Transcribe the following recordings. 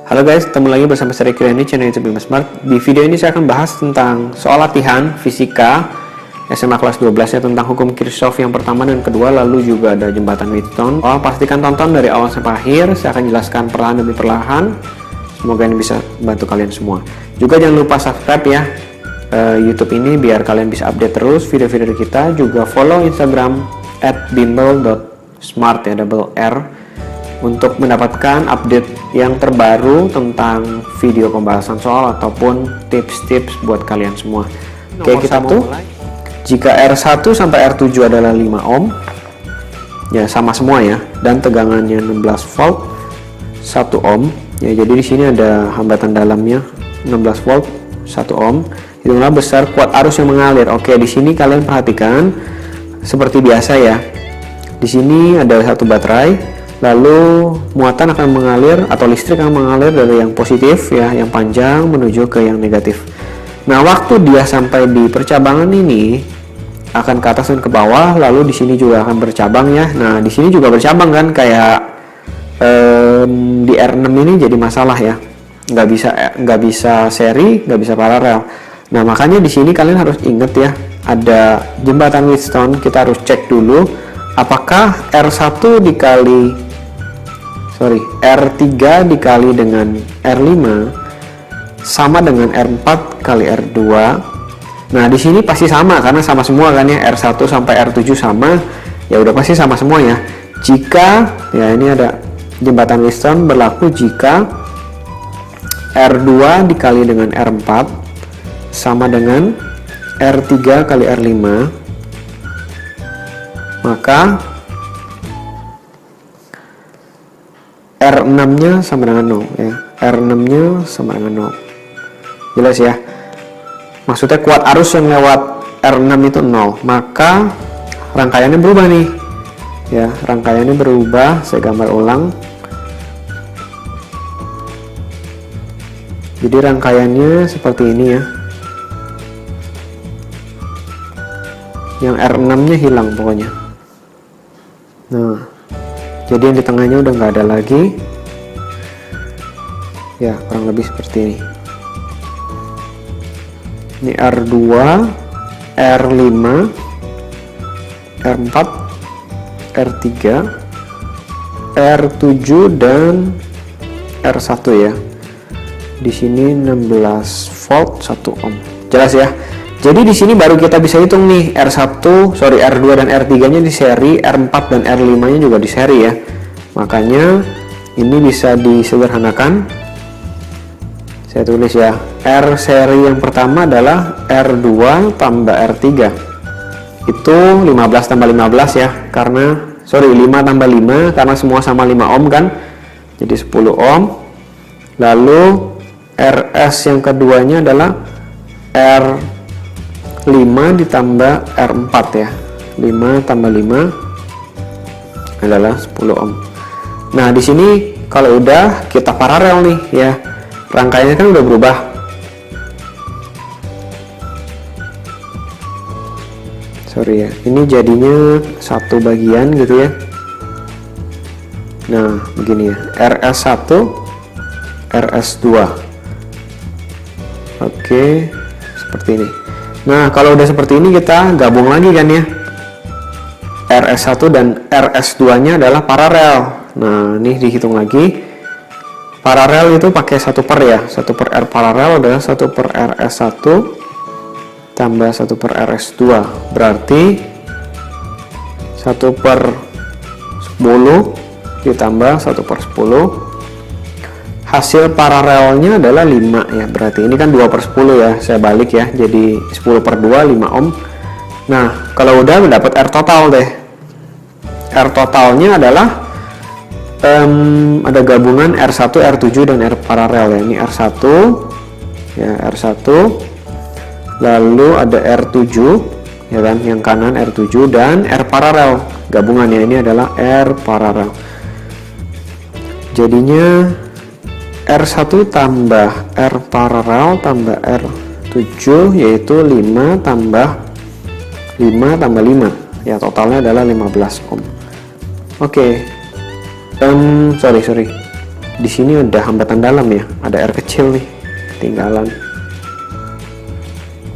Halo guys, ketemu lagi bersama saya Q&A channel YouTube Bima Smart. Di video ini saya akan bahas tentang soal latihan fisika SMA kelas 12 ya, tentang hukum Kirchhoff yang pertama dan kedua, lalu juga ada jembatan Wheatstone. Pastikan tonton dari awal sampai akhir, saya akan jelaskan perlahan demi perlahan. Semoga ini bisa bantu kalian semua. Juga jangan lupa subscribe ya YouTube ini biar kalian bisa update terus video-video kita. Juga follow Instagram @bimbel.smart ya, double R, untuk mendapatkan update yang terbaru tentang video pembahasan soal ataupun tips-tips buat kalian semua. Oke, kita tuh jika R1 sampai R7 adalah 5 ohm ya, sama semua ya, dan tegangannya 16 volt 1 ohm ya, jadi di sini ada hambatan dalamnya 16 volt 1 ohm. Hitunglah besar kuat arus yang mengalir. Oke, di sini kalian perhatikan seperti biasa ya, di sini ada satu baterai. Lalu muatan akan mengalir atau listrik akan mengalir dari yang positif ya, yang panjang menuju ke yang negatif. Nah, waktu dia sampai di percabangan ini akan ke atas dan ke bawah, lalu di sini juga akan bercabang ya. Nah, di sini juga bercabang kan, kayak di R6 ini jadi masalah ya. Nggak bisa seri, nggak bisa paralel. Nah, makanya di sini kalian harus ingat ya, ada jembatan Wheatstone. Kita harus cek dulu apakah R1 dikali R3 dikali dengan R5 sama dengan R4 kali R2. Nah, di sini pasti sama karena sama semua kan ya, R1 sampai R7 sama, ya udah pasti sama semua ya. Jika ya, ini ada jembatan Wheatstone berlaku jika R2 dikali dengan R4 sama dengan R3 kali R5, maka R6-nya sama dengan 0 ya. R6-nya sama dengan 0. Jelas ya? Maksudnya kuat arus yang lewat R6 itu 0. Maka rangkaiannya berubah nih. Ya, rangkaiannya berubah. Saya gambar ulang. Jadi rangkaiannya seperti ini ya. Yang R6-nya hilang pokoknya. Nah, jadi yang di tengahnya udah nggak ada lagi ya, kurang lebih seperti ini. Ini R2, R5, R4, R3, R7 dan R1 ya. Di sini 16 volt 1 ohm. Jelas ya? Jadi di sini baru kita bisa hitung nih R2 dan R3-nya di seri, R4 dan R5-nya juga di seri ya. Makanya ini bisa disederhanakan. Saya tulis ya, R seri yang pertama adalah R2 tambah R3. Itu 15 tambah 15 ya, karena 5 tambah 5 karena semua sama 5 ohm kan. Jadi 10 ohm. Lalu RS yang keduanya adalah R5 ditambah R4 ya. 5 tambah 5 adalah 10 ohm. Nah, di sini kalau udah kita paralel nih ya. Rangkaiannya kan udah berubah. Ya. Ini jadinya satu bagian gitu ya. Nah, begini ya. RS1, RS2. Oke, seperti ini. Nah, kalau udah seperti ini kita gabung lagi kan ya. RS1 dan RS2-nya adalah paralel. Nah, ini dihitung lagi. Paralel itu pakai 1 per ya. 1 per R paralel adalah 1 per RS1 tambah 1 per RS2. Berarti 1 per 10 ditambah 1 per 10. Hasil paralelnya adalah 5 ya. Berarti ini kan 2 per 10 ya. Saya balik ya. Jadi 10 per 2, 5 ohm. Nah, kalau udah mendapat R total deh. R totalnya adalah ada gabungan R1, R7 dan R paralel ya. Ini R1 ya, R1. Lalu ada R7 ya kan, yang kanan R7 dan R paralel. Gabungannya ini adalah R paralel. Jadinya R1 tambah R paralel tambah R7 yaitu 5 tambah 5 tambah 5 ya, totalnya adalah 15 ohm. Oke. di sini ada hambatan dalam ya, ada R kecil nih ketinggalan,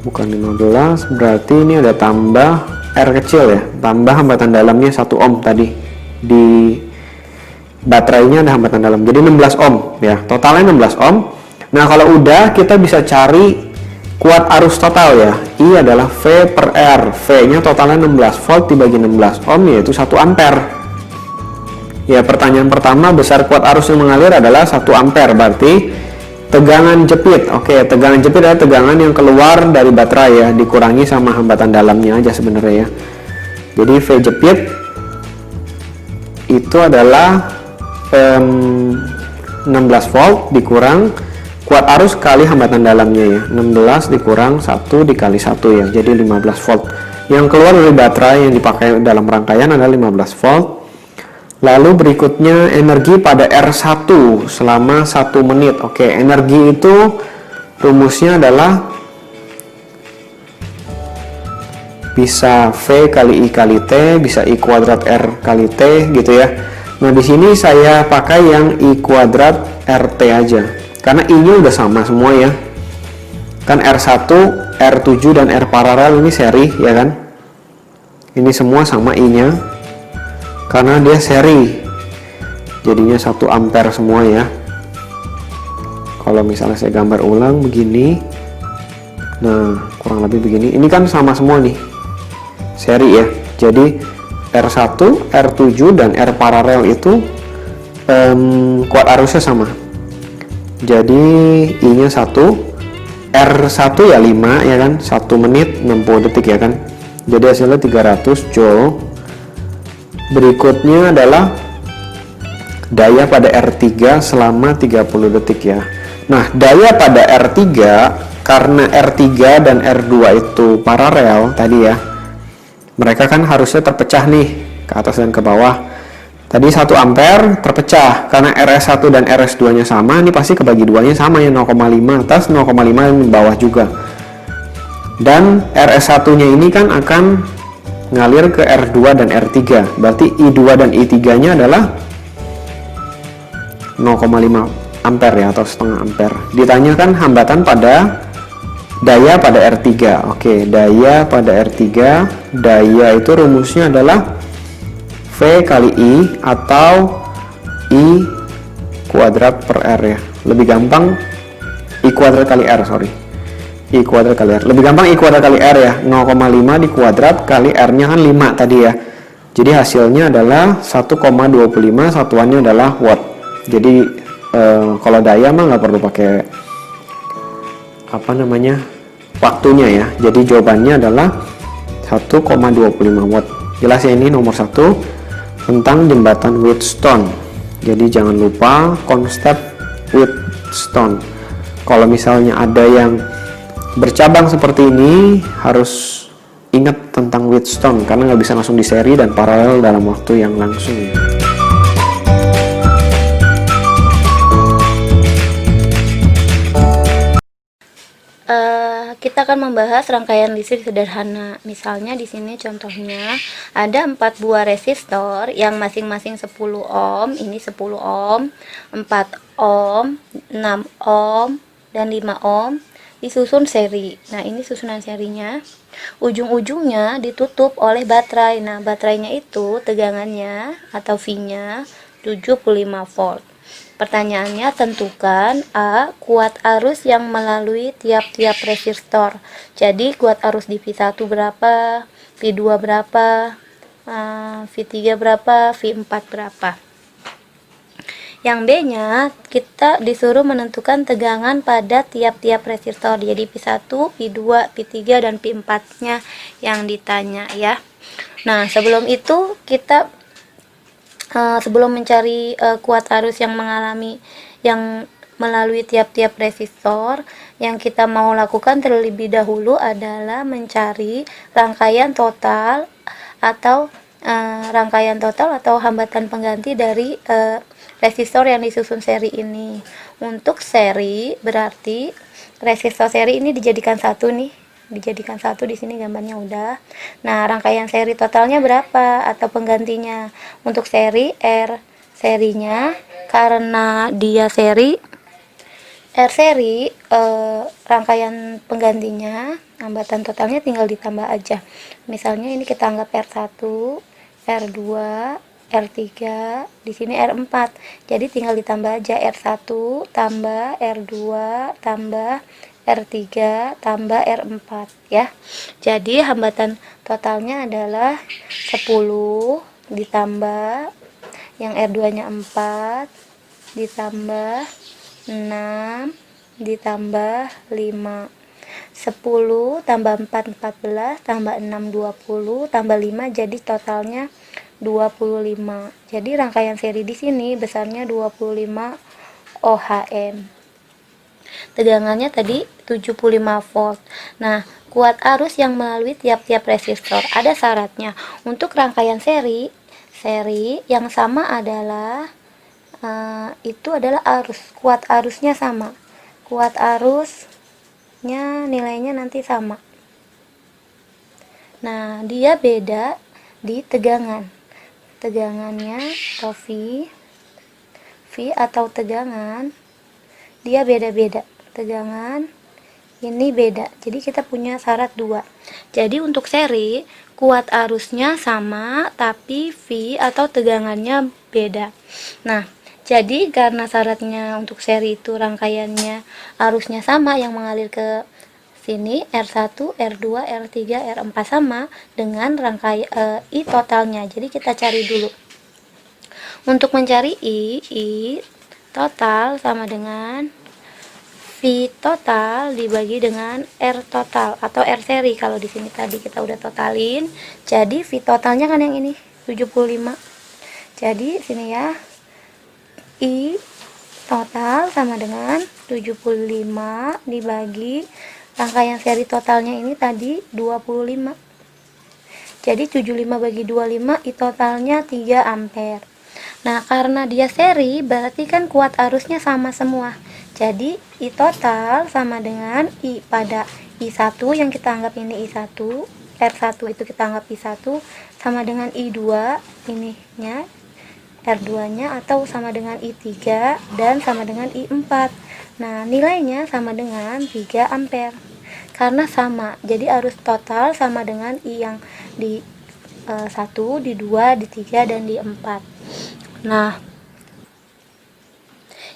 bukan 15, berarti ini ada tambah R kecil ya, tambah hambatan dalamnya 1 ohm tadi. Di baterainya ada hambatan dalam, jadi 16 ohm ya, totalnya 16 ohm. Nah kalau udah, kita bisa cari kuat arus total ya. I adalah V per R, V nya totalnya 16 volt dibagi 16 ohm, yaitu 1 ampere. Ya, pertanyaan pertama, besar kuat arus yang mengalir adalah 1 ampere, berarti tegangan jepit. Oke, tegangan jepit adalah tegangan yang keluar dari baterai ya, dikurangi sama hambatan dalamnya aja sebenarnya ya. Jadi V jepit itu adalah 16 volt dikurang kuat arus kali hambatan dalamnya ya, 16 dikurang 1 dikali 1 ya, jadi 15 volt. Yang keluar dari baterai yang dipakai dalam rangkaian adalah 15 volt. Lalu berikutnya energi pada R1 selama 1 menit. Oke, energi itu rumusnya adalah bisa V kali I kali T, bisa I kuadrat R kali T gitu ya. Nah, di sini saya pakai yang I kuadrat RT aja, karena I-nya udah sama semua ya. Kan R1, R7, dan R paralel ini seri ya kan. Ini semua sama I-nya, karena dia seri. Jadinya 1 ampere semua ya. Kalau misalnya saya gambar ulang begini, nah kurang lebih begini. Ini kan sama semua nih, seri ya. Jadi R1, R7, dan R paralel itu kuat arusnya sama. Jadi I-nya 1, R1 ya 5 ya kan, 1 menit 60 detik ya kan. Jadi hasilnya 300 joule. Berikutnya adalah daya pada R3 selama 30 detik ya. Nah, daya pada R3, karena R3 dan R2 itu paralel tadi ya, mereka kan harusnya terpecah nih ke atas dan ke bawah. Tadi 1 ampere terpecah karena RS1 dan RS2 nya sama, ini pasti kebagi duanya sama ya, 0,5 atas 0,5 bawah juga. Dan RS1 nya ini kan akan ngalir ke R2 dan R3, berarti I2 dan I3 nya adalah 0,5 ampere ya, atau setengah ampere. Ditanyakan hambatan pada daya pada R3. Oke, daya pada R3, daya itu rumusnya adalah V kali I atau I kuadrat per R ya. Lebih gampang I kuadrat kali R, sorry. I kuadrat kali R. Lebih gampang I kuadrat kali R ya. 0,5 di kuadrat kali R-nya kan 5 tadi ya. Jadi hasilnya adalah 1,25, satuannya adalah watt. Jadi kalau daya mah nggak perlu pakai apa namanya waktunya ya. Jadi jawabannya adalah 1,25 watt. Jelas ya, ini nomor 1 tentang jembatan Wheatstone. Jadi jangan lupa konsep Wheatstone. Kalau misalnya ada yang bercabang seperti ini, harus ingat tentang Wheatstone karena nggak bisa langsung diseri dan paralel dalam waktu yang langsung. Kita akan membahas rangkaian listrik sederhana. Misalnya di sini contohnya ada 4 buah resistor yang masing-masing 10 ohm, ini 10 ohm, 4 ohm, 6 ohm, dan 5 ohm disusun seri. Nah, ini susunan serinya. Ujung-ujungnya ditutup oleh baterai. Nah, baterainya itu tegangannya atau V-nya 75 volt. Pertanyaannya, tentukan A. Kuat arus yang melalui tiap-tiap resistor. Jadi kuat arus di V1 berapa, V2 berapa, V3 berapa, V4 berapa. Yang B-nya, kita disuruh menentukan tegangan pada tiap-tiap resistor. Jadi V1, V2, V3, dan V4-nya yang ditanya ya. Nah, sebelum itu kita sebelum mencari kuat arus yang melalui tiap-tiap resistor, yang kita mau lakukan terlebih dahulu adalah mencari rangkaian total atau hambatan pengganti dari resistor yang disusun seri ini. Untuk seri berarti resistor seri ini dijadikan satu nih. Dijadikan satu, di sini gambarnya udah. Nah, rangkaian seri totalnya berapa atau penggantinya? Untuk seri R1 serinya, karena dia seri R seri, rangkaian penggantinya hambatan totalnya tinggal ditambah aja. Misalnya ini kita anggap R1, R2, R3, di sini R4. Jadi tinggal ditambah aja R1 tambah R2 tambah R3 tambah R4 ya. Jadi hambatan totalnya adalah 10 ditambah yang R2-nya 4 ditambah 6 ditambah 5, 10 tambah 4 14 tambah 6 20 tambah 5, jadi totalnya 25. Jadi rangkaian seri di sini besarnya 25 ohm. Tegangannya tadi 75 volt. Nah, kuat arus yang melalui tiap-tiap resistor ada syaratnya. Untuk rangkaian seri yang sama adalah itu adalah arus, kuat arusnya sama, kuat arusnya nilainya nanti sama. Nah, dia beda di tegangannya atau V atau tegangan dia beda-beda, tegangan ini beda. Jadi kita punya syarat 2. Jadi untuk seri kuat arusnya sama tapi V atau tegangannya beda. Nah, jadi karena syaratnya untuk seri itu rangkaiannya arusnya sama yang mengalir ke sini, R1, R2, R3, R4 sama dengan rangkaian I totalnya. Jadi kita cari dulu. Untuk mencari I total sama dengan V total dibagi dengan R total atau R seri. Kalau di sini tadi kita udah totalin. Jadi V totalnya kan yang ini 75. Jadi sini ya, I total sama dengan 75 dibagi rangkaian seri totalnya ini tadi 25. Jadi 75 bagi 25 I totalnya 3 ampere. Nah, karena dia seri berarti kan kuat arusnya sama semua. Jadi I total sama dengan I pada I1 yang kita anggap ini I1, R1 itu kita anggap I1 sama dengan I2 ininya R2-nya atau sama dengan I3 dan sama dengan I4. Nah, nilainya sama dengan 3 ampere. Karena sama, jadi arus total sama dengan I yang di 1, di 2, di 3, dan di 4. Nah,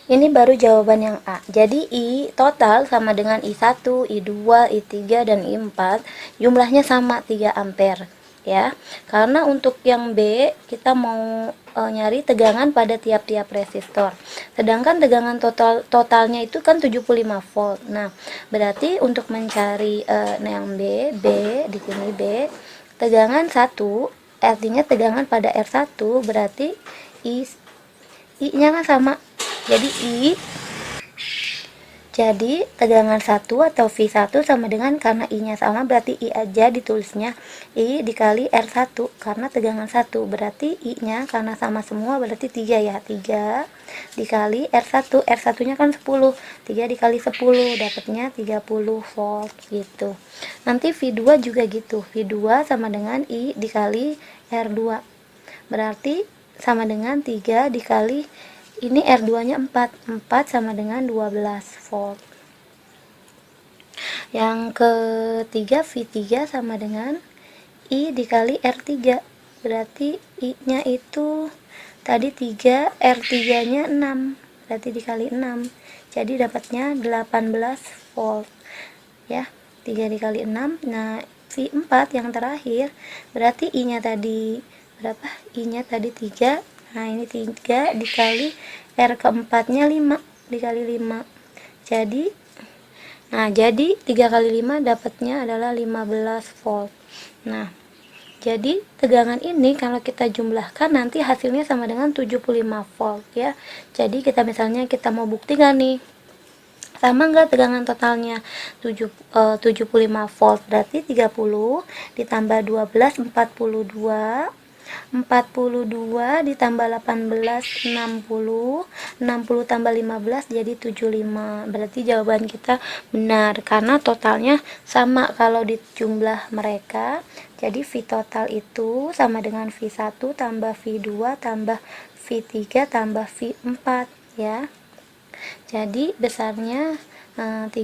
ini baru jawaban yang A. Jadi I total sama dengan I1, I2, I3, dan I4. Jumlahnya sama 3 ampere. Ya, karena untuk yang B kita mau nyari tegangan pada tiap-tiap resistor, sedangkan tegangan totalnya itu kan 75 volt. Nah, berarti untuk mencari yang B di sini B tegangan 1, artinya tegangan pada R1 berarti I-nya kan sama. Jadi tegangan 1 atau V1 sama dengan, karena I-nya sama berarti I aja ditulisnya I dikali R1 karena tegangan 1, berarti I-nya karena sama semua berarti 3 ya, 3 dikali R1, R1-nya kan 10, 3 dikali 10 dapatnya 30 volt gitu. Nanti V2 juga gitu, V2 sama dengan I dikali R2 berarti sama dengan 3 dikali ini R2-nya 4 sama dengan 12 volt. Yang ketiga V3 sama dengan I dikali R3, berarti I-nya itu tadi 3, R3-nya 6, berarti dikali 6, jadi dapatnya 18 volt ya, 3 dikali 6. Nah, V4 yang terakhir berarti I-nya tadi berapa? I-nya tadi 3. Nah, ini 3 dikali R keempatnya 5 dikali 5. Jadi 3 kali 5 dapatnya adalah 15 volt. Nah, jadi tegangan ini kalau kita jumlahkan nanti hasilnya sama dengan 75 volt ya. Jadi kita misalnya kita mau buktikan nih, sama enggak tegangan totalnya 75 volt, berarti 30 ditambah 12 42 ditambah 18 60 tambah 15 jadi 75. Berarti jawaban kita benar karena totalnya sama kalau dijumlah mereka. Jadi V total itu sama dengan V1 tambah V2 tambah V3 tambah V4 ya. Jadi besarnya 30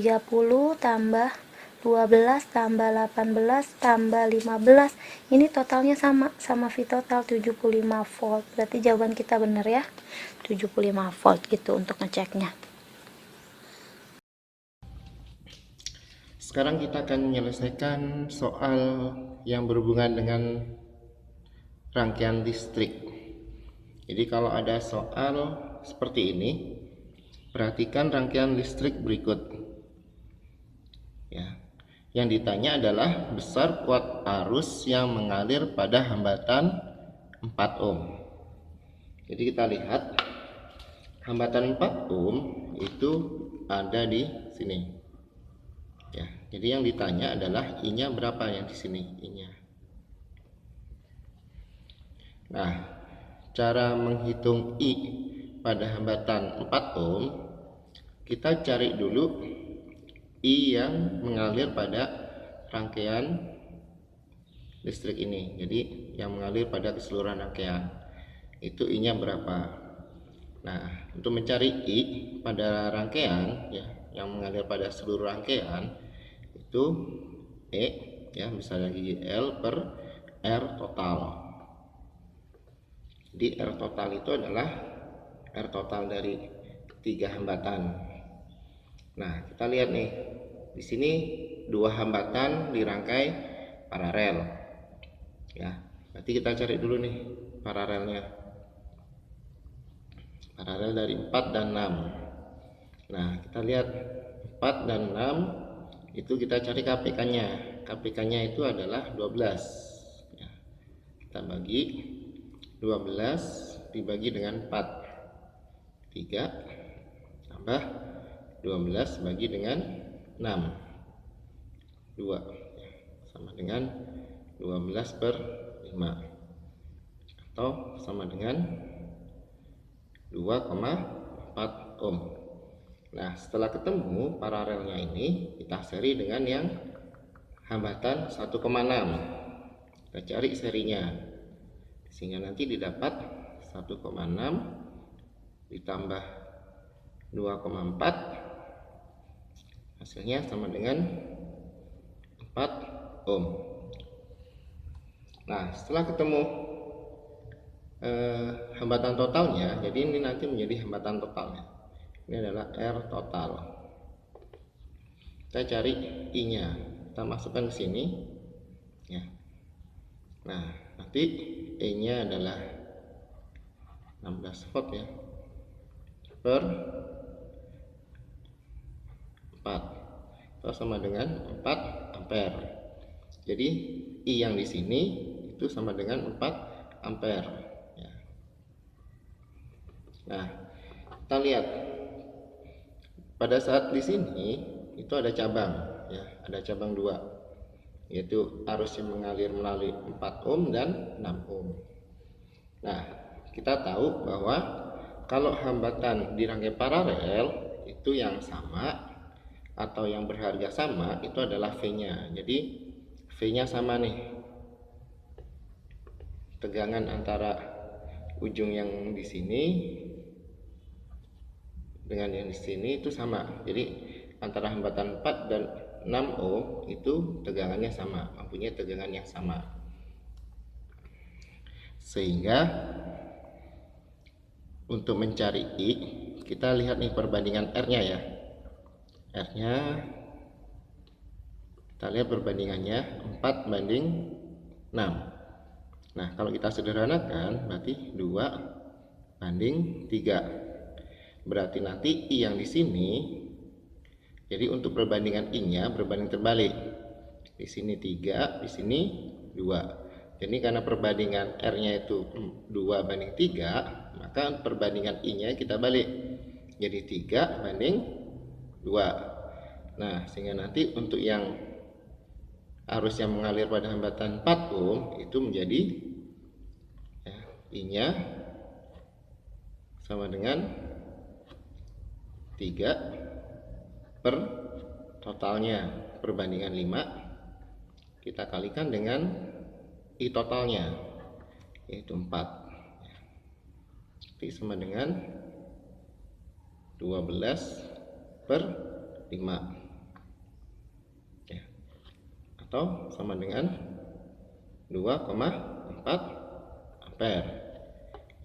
tambah 12 tambah 18 tambah 15, ini totalnya sama V total 75 volt. Berarti jawaban kita benar ya, 75 volt gitu untuk ngeceknya. Sekarang kita akan menyelesaikan soal yang berhubungan dengan rangkaian listrik. Jadi kalau ada soal seperti ini, perhatikan rangkaian listrik berikut ya. Yang ditanya adalah besar kuat arus yang mengalir pada hambatan 4 ohm. Jadi kita lihat hambatan 4 ohm itu ada di sini ya. Jadi yang ditanya adalah I-nya berapa yang di sini, I-nya. Nah, cara menghitung I pada hambatan 4 ohm, kita cari dulu I yang mengalir pada rangkaian listrik ini. Jadi yang mengalir pada keseluruhan rangkaian itu I-nya berapa. Nah, untuk mencari I pada rangkaian ya, yang mengalir pada seluruh rangkaian itu E ya, bisa lagi L per R total. Jadi R total itu adalah R total dari 3 hambatan. Nah, kita lihat nih, di sini 2 hambatan dirangkai paralel ya. Berarti kita cari dulu nih paralelnya, paralel dari 4 dan 6. Nah, kita lihat 4 dan 6 itu kita cari KPK nya. KPK nya itu adalah 12 ya. Kita bagi 12 dibagi dengan 4, 3 tambah 12 bagi dengan 6, 2 sama dengan 12 per 5 atau sama dengan 2,4 ohm. Nah, setelah ketemu paralelnya ini, kita seri dengan yang hambatan 1,6. Kita cari serinya, sehingga nanti didapat 1,6 ditambah 2,4, hasilnya sama dengan 4 ohm. Nah, setelah ketemu hambatan totalnya, jadi ini nanti menjadi hambatan totalnya. Ini adalah R total. Kita cari I nya, kita masukkan ke sini ya. Nah, nanti E nya adalah 16 volt ya per 4, itu sama dengan 4 ampere. Jadi I yang di sini itu sama dengan 4 ampere ya. Nah, kita lihat pada saat di sini itu ada cabang ya, ada cabang 2, yaitu arus yang mengalir melalui 4 ohm dan 6 ohm. Nah, kita tahu bahwa kalau hambatan dirangkai paralel itu yang sama atau yang berharga sama itu adalah V-nya. Jadi V-nya sama nih, tegangan antara ujung yang di sini dengan yang di sini itu sama. Jadi antara hambatan 4 dan 6 ohm itu tegangannya sama, mempunyai tegangan yang sama. Sehingga untuk mencari I, kita lihat nih perbandingan R-nya ya. R-nya kita lihat perbandingannya 4 banding 6. Nah, kalau kita sederhanakan berarti 2 banding 3. Berarti nanti I yang di sini, jadi untuk perbandingan I-nya berbanding terbalik. Di sini 3, di sini 2. Jadi karena perbandingan R-nya itu 2 banding 3, maka perbandingan I-nya kita balik. Jadi 3 banding 2. Nah, sehingga nanti untuk yang arus yang mengalir pada hambatan 4 ohm itu menjadi ya, I-nya sama dengan 3 per totalnya perbandingan 5, kita kalikan dengan I totalnya yaitu 4. T sama dengan 12/5 ya, atau sama dengan 2,4 ampere.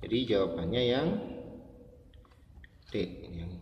Jadi jawabannya yang D, yang